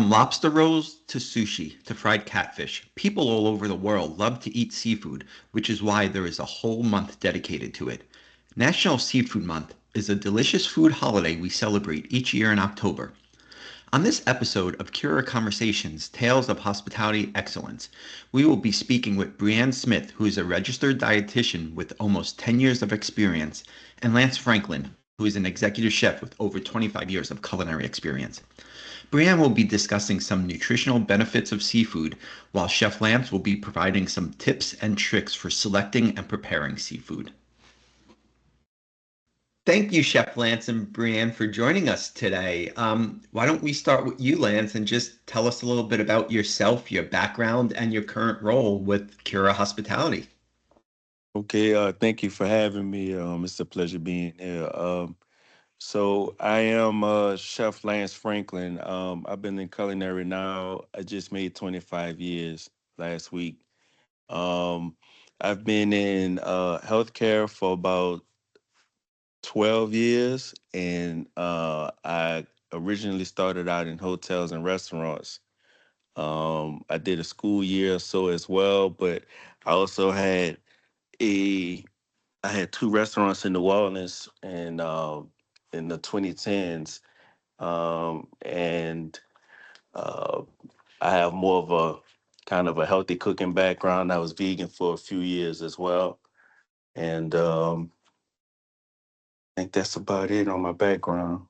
From lobster rolls to sushi to fried catfish, people all over the world love to eat seafood, which is why there is a whole month dedicated to it. National Seafood Month is a delicious food holiday we celebrate each year in October. On this episode of Cura Conversations, Tales of Hospitality Excellence, we will be speaking with BreAnne Smith, who is a registered dietitian with almost 10 years of experience, and Lance Franklin, who is an executive chef with over 25 years of culinary experience. BreAnne will be discussing some nutritional benefits of seafood, while Chef Lance will be providing some tips and tricks for selecting and preparing seafood. Thank you, Chef Lance and BreAnne, for joining us today. Why don't we start with you, Lance, and just tell us a little bit about yourself, your background, and your current role with Cura Hospitality. Okay, thank you for having me. It's a pleasure being here. So I am Chef Lance Franklin. I've been in culinary now. I just made 25 years last week. Um, I've been in healthcare for about 12 years, and I originally started out in hotels and restaurants. I did a school year or so as well, but I also a I had two restaurants in New Orleans and in the 2010s, and uh, I have more of a kind of a healthy cooking background. I was vegan for a few years as well, and I think that's about it on my background.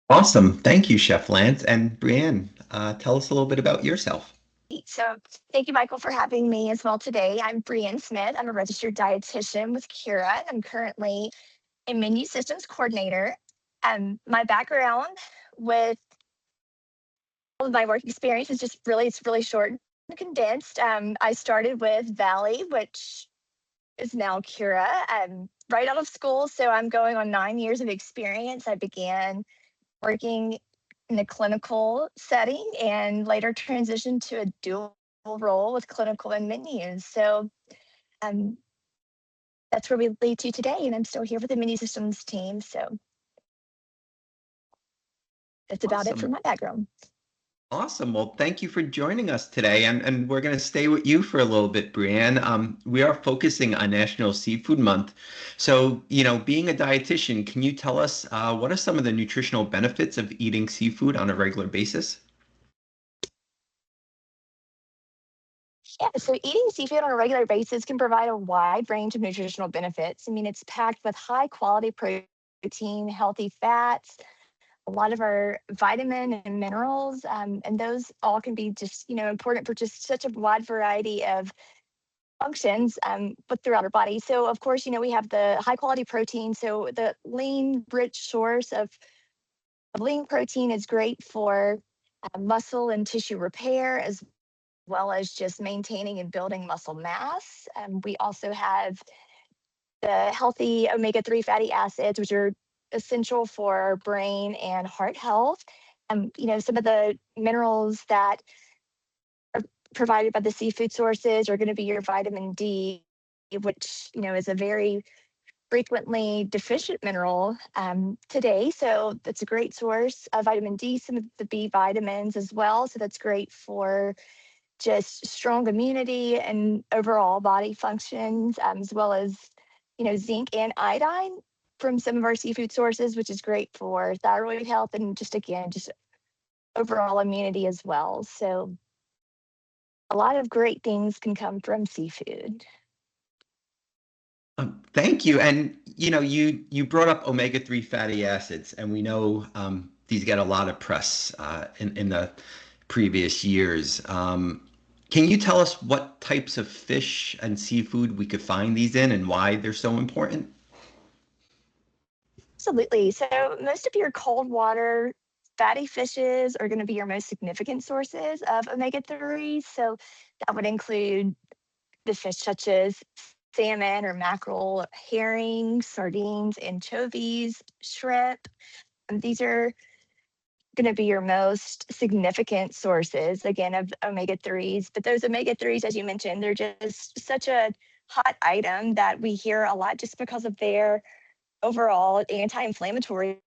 Awesome. Thank you, Chef Lance. And BreAnne, tell us a little bit about yourself. So thank you, Michael, for having me as well today. I'm BreAnne Smith. I'm a registered dietitian with Cura. I'm currently a menu systems coordinator. My background with all of my work experience is it's really short and condensed. I started with Valley, which is now Cura, right out of school. So I'm going on 9 years of experience. I began working in a clinical setting and later transitioned to a dual role with clinical and menus. So um, that's where we lead to today. And I'm still here with the menu systems team. So that's about it for Awesome. my background. Awesome. Well, thank you for joining us today. And we're going to stay with you for a little bit, BreAnne. We are focusing on National Seafood Month. So, being a dietitian, can you tell us what are some of the nutritional benefits of eating seafood on a regular basis? Yeah, so eating seafood on a regular basis can provide a wide range of nutritional benefits. I mean, it's packed with high quality protein, healthy fats, a lot of our vitamin and minerals, and those all can be just important for just such a wide variety of functions but throughout our body. So of course, we have the high quality protein. So the lean, rich source of lean protein is great for muscle and tissue repair as well as just maintaining and building muscle mass. We also have the healthy omega-3 fatty acids, which are essential for brain and heart health. Some of the minerals that are provided by the seafood sources are going to be your vitamin D, which is a very frequently deficient mineral today. So that's a great source of vitamin D. Some of the B vitamins as well. So that's great for just strong immunity and overall body functions, as well as zinc and iodine from some of our seafood sources, which is great for thyroid health and just again just overall immunity as well. So a lot of great things can come from seafood. Thank you. And you brought up omega-3 fatty acids, and we know these get a lot of press in the previous years. Can you tell us what types of fish and seafood we could find these in and why they're so important? Absolutely. So most of your cold water fatty fishes are going to be your most significant sources of omega-3. So that would include the fish such as salmon or mackerel, herring, sardines, anchovies, shrimp. And these are going to be your most significant sources, again, of omega-3s. But those omega-3s, as you mentioned, they're just such a hot item that we hear a lot just because of their overall anti-inflammatory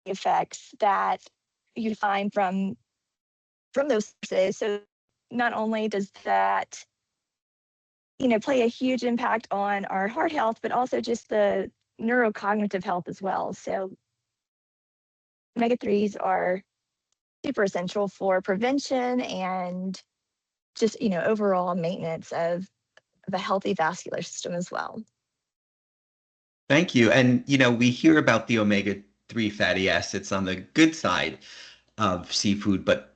effects that you find from those sources. So not only does that, play a huge impact on our heart health, but also just the neurocognitive health as well. So omega-3s are super essential for prevention and just, overall maintenance of a healthy vascular system as well. Thank you. And, we hear about the omega-3 fatty acids on the good side of seafood, but,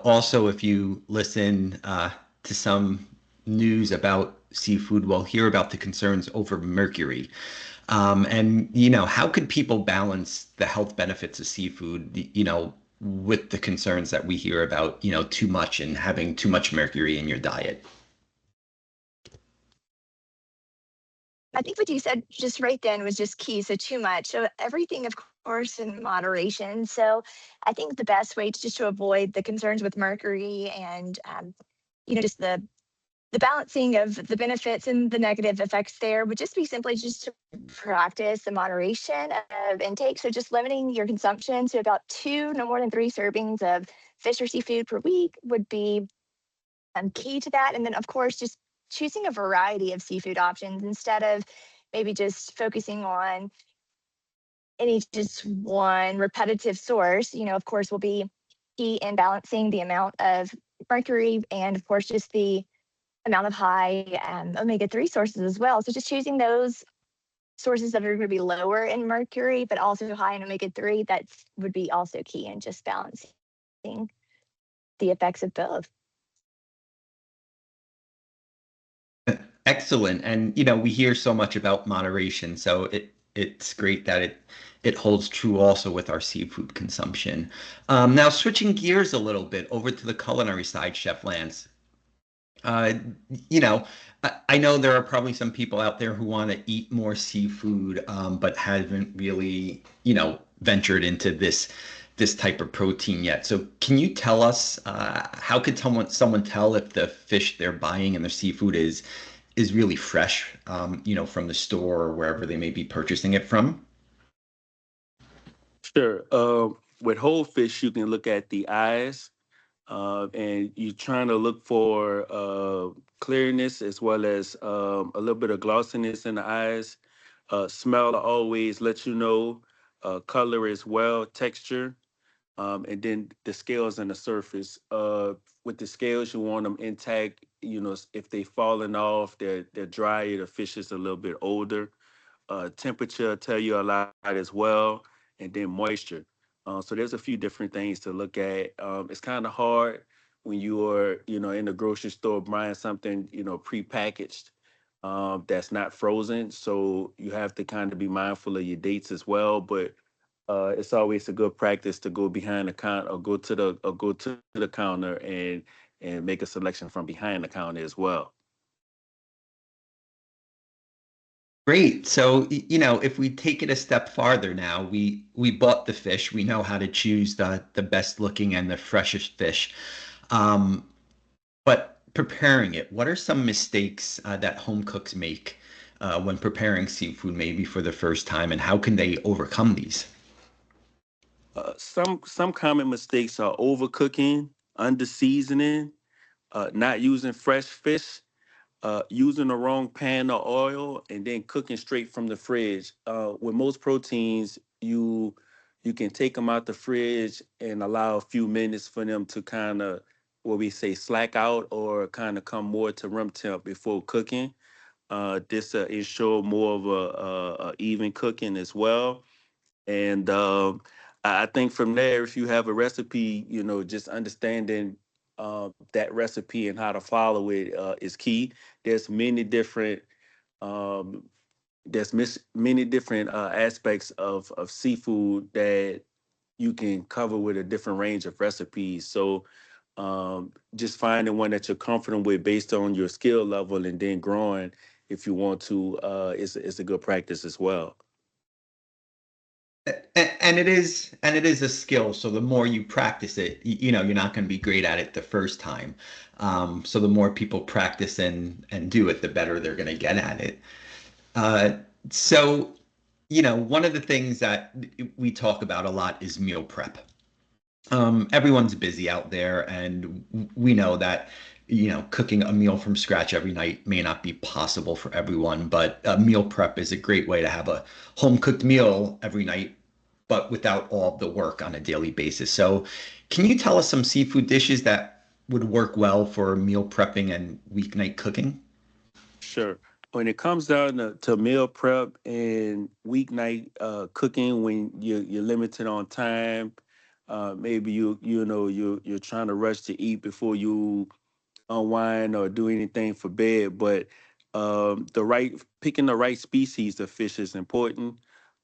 also if you listen to some news about seafood, we'll hear about the concerns over mercury. And, how could people balance the health benefits of seafood, with the concerns that we hear about, too much and having too much mercury in your diet? I think what you said just right then was just key. So too much. So everything, of course, in moderation. So I think the best way to just to avoid the concerns with mercury and just the balancing of the benefits and the negative effects there would just be simply just to practice the moderation of intake. So just limiting your consumption to about 2, no more than 3 servings of fish or seafood per week would be key to that. And then, of course, just choosing a variety of seafood options instead of maybe just focusing on any just one repetitive source, of course, will be key in balancing the amount of mercury and, of course, just the amount of high omega-3 sources as well. So just choosing those sources that are going to be lower in mercury, but also high in omega-3, that would be also key in just balancing the effects of both. Excellent. And we hear so much about moderation, so it's great that it holds true also with our seafood consumption. Now switching gears a little bit over to the culinary side, Chef Lance. Uh, you know, I know there are probably some people out there who want to eat more seafood, but haven't really, ventured into this type of protein yet. So can you tell us how could someone tell if the fish they're buying and their seafood is really fresh, from the store or wherever they may be purchasing it from? Sure. With whole fish, you can look at the eyes, and you're trying to look for clearness as well as a little bit of glossiness in the eyes. Smell always lets you know. Color as well, texture, and then the scales and the surface. With the scales, you want them intact. If they falling off, they're drier. The fish is a little bit older. Temperature tell you a lot as well, and then moisture. So there's a few different things to look at. It's kind of hard when you are, in the grocery store buying something, prepackaged, that's not frozen. So you have to kind of be mindful of your dates as well. But it's always a good practice to go behind the counter or go to the counter and make a selection from behind the counter as well. Great. So, if we take it a step farther now, we bought the fish. We know how to choose the best looking and the freshest fish. Um, but preparing it, what are some mistakes that home cooks make when preparing seafood, maybe for the first time, and how can they overcome these? Some common mistakes are overcooking, under seasoning, not using fresh fish, using the wrong pan or oil, and then cooking straight from the fridge. With most proteins, you can take them out the fridge and allow a few minutes for them to kind of what we say slack out or kind of come more to room temp before cooking. This ensure more of a even cooking as well. And I think from there, if you have a recipe, just understanding that recipe and how to follow it is key. There's many different um, many different aspects of seafood that you can cover with a different range of recipes. So just finding one that you're comfortable with based on your skill level and then growing if you want to is a good practice as well. And it is a skill. So the more you practice it, you're not going to be great at it the first time. So the more people practice and do it, the better they're going to get at it. Uh, so, one of the things that we talk about a lot is meal prep. Everyone's busy out there, and we know that, cooking a meal from scratch every night may not be possible for everyone, but meal prep is a great way to have a home cooked meal every night, but without all the work on a daily basis. So, can you tell us some seafood dishes that would work well for meal prepping and weeknight cooking? Sure. When it comes down to meal prep and weeknight cooking, when you're limited on time, maybe you're trying to rush to eat before you unwind or do anything for bed. But the right picking the right species of fish is important.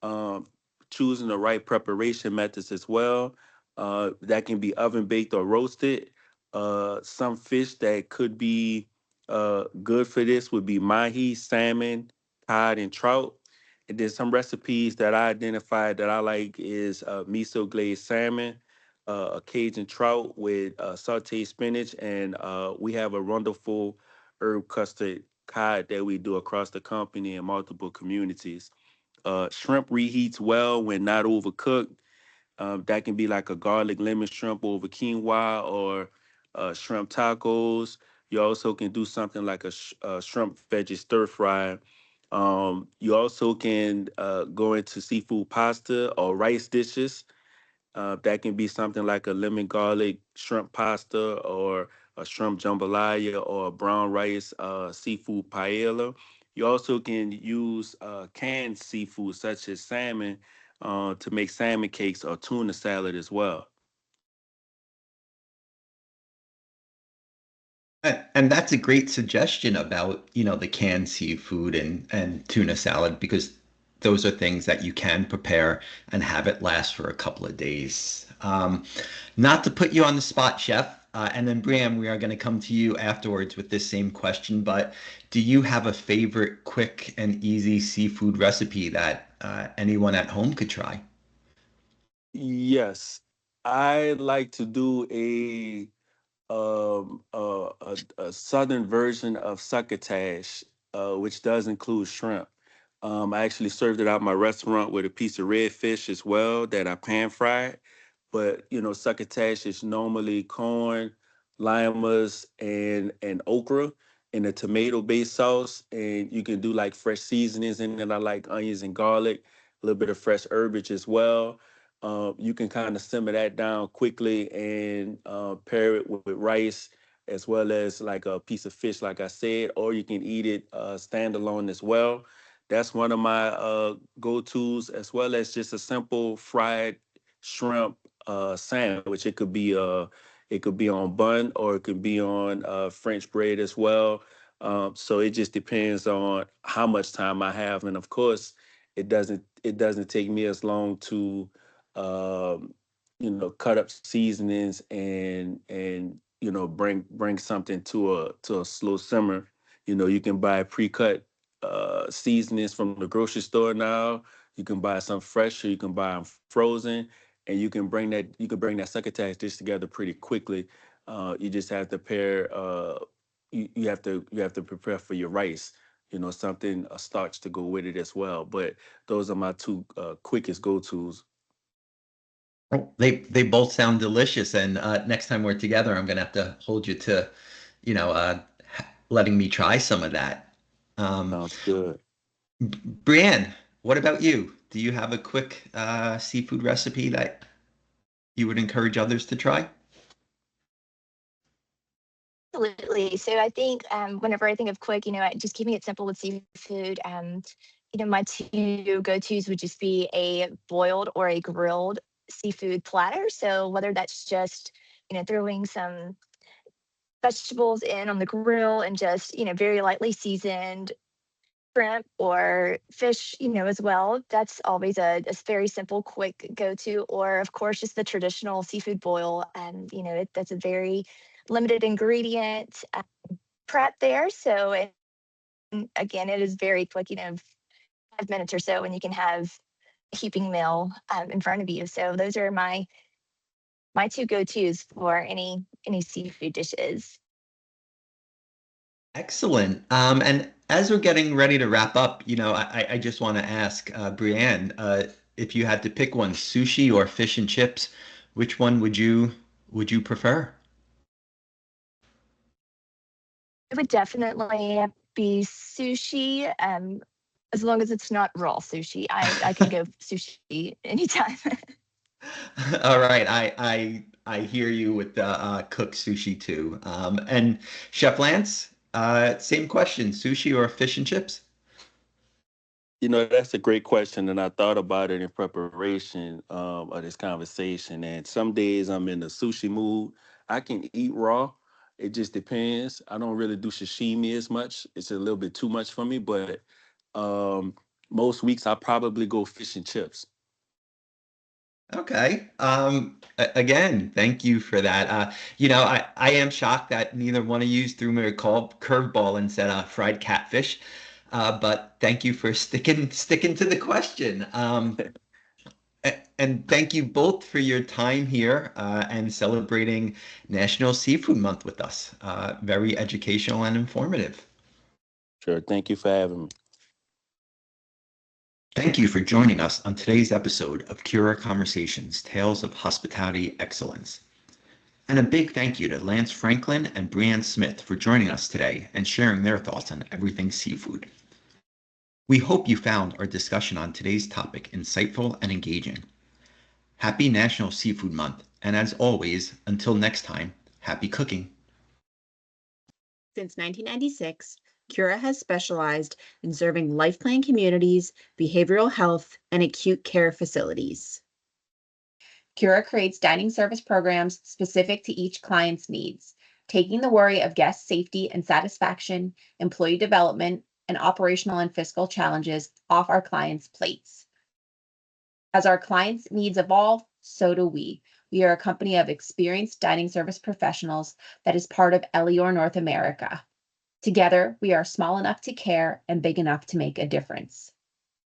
Um, Choosing the right preparation methods as well. That can be oven baked or roasted. Some fish that could be good for this would be mahi, salmon, cod, and trout. And then some recipes that I identified that I like is miso glazed salmon, a Cajun trout with sauteed spinach, and we have a wonderful herb custard cod that we do across the company in multiple communities. Shrimp reheats well when not overcooked. That can be like a garlic lemon shrimp over quinoa or shrimp tacos. You also can do something like a shrimp veggie stir fry. You also can go into seafood pasta or rice dishes. That can be something like a lemon garlic shrimp pasta or a shrimp jambalaya or a brown rice seafood paella. You also can use canned seafood such as salmon to make salmon cakes or tuna salad as well. And that's a great suggestion about, the canned seafood and tuna salad, because those are things that you can prepare and have it last for a couple of days. Not to put you on the spot, Chef, and then BreAnne, we are going to come to you afterwards with this same question, but do you have a favorite quick and easy seafood recipe that anyone at home could try? Yes, I like to do a southern version of succotash, which does include shrimp. I actually served it out my restaurant with a piece of redfish as well that I pan fried. But succotash is normally corn, limas, and okra in a tomato-based sauce, and you can do like fresh seasonings in it. I like onions and garlic, a little bit of fresh herbage as well. You can kind of simmer that down quickly and pair it with rice as well as like a piece of fish, like I said, or you can eat it standalone as well. That's one of my go-tos, as well as just a simple fried shrimp sandwich. It could be on bun or it could be on French bread as well. So it just depends on how much time I have, and of course, it doesn't take me as long to um, cut up seasonings and bring something to a slow simmer. You can buy pre-cut seasonings from the grocery store now. You can buy some fresh, or you can buy them frozen, and you can bring that succotash dish together pretty quickly. You just have to pair. You have to prepare for your rice. Something a starch to go with it as well. But those are my two quickest go tos. Oh, they both sound delicious, and next time we're together, I'm gonna have to hold you to, letting me try some of that. Um, Sounds good. BreAnne, what about you? Do you have a quick seafood recipe that you would encourage others to try? Absolutely. So I think whenever I think of quick, just keeping it simple with seafood. My two go-tos would just be a boiled or a grilled seafood platter. So whether that's just throwing some vegetables in on the grill and just very lightly seasoned shrimp or fish, as well. That's always a very simple, quick go-to. Or of course, just the traditional seafood boil. And that's a very limited ingredient prep there. So and again, it is very quick. 5 minutes or so, and you can have a heaping meal in front of you. So those are my two go-tos for any seafood dishes. Excellent. And as we're getting ready to wrap up, I just want to ask BreAnne, if you had to pick one, sushi or fish and chips, Which one would you prefer? It would definitely be sushi, as long as it's not raw sushi. I can go sushi anytime. All right, I hear you with the cooked sushi too. And Chef Lance, same question: sushi or fish and chips? That's a great question, and I thought about it in preparation of this conversation. And some days I'm in the sushi mood. I can eat raw. It just depends. I don't really do sashimi as much. It's a little bit too much for me. But um, most weeks I probably go fish and chips. Okay. Again, thank you for that. I am shocked that neither one of you threw me a curveball and said fried catfish. But thank you for sticking to the question. And thank you both for your time here and celebrating National Seafood Month with us. Very educational and informative. Sure. Thank you for having me. Thank you for joining us on today's episode of Cura Conversations, Tales of Hospitality Excellence. And a big thank you to Lance Franklin and BreAnne Smith for joining us today and sharing their thoughts on everything seafood. We hope you found our discussion on today's topic insightful and engaging. Happy National Seafood Month, and as always, until next time, happy cooking. Since 1996, Cura has specialized in serving life plan communities, behavioral health, and acute care facilities. Cura creates dining service programs specific to each client's needs, taking the worry of guest safety and satisfaction, employee development, and operational and fiscal challenges off our clients' plates. As our clients' needs evolve, so do we. We are a company of experienced dining service professionals that is part of Elior North America. Together, we are small enough to care and big enough to make a difference.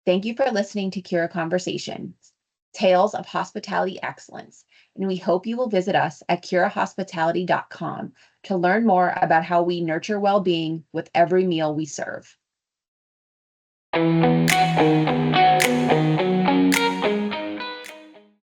Thank you for listening to Cura Conversations, Tales of Hospitality Excellence, and we hope you will visit us at curahospitality.com to learn more about how we nurture well-being with every meal we serve.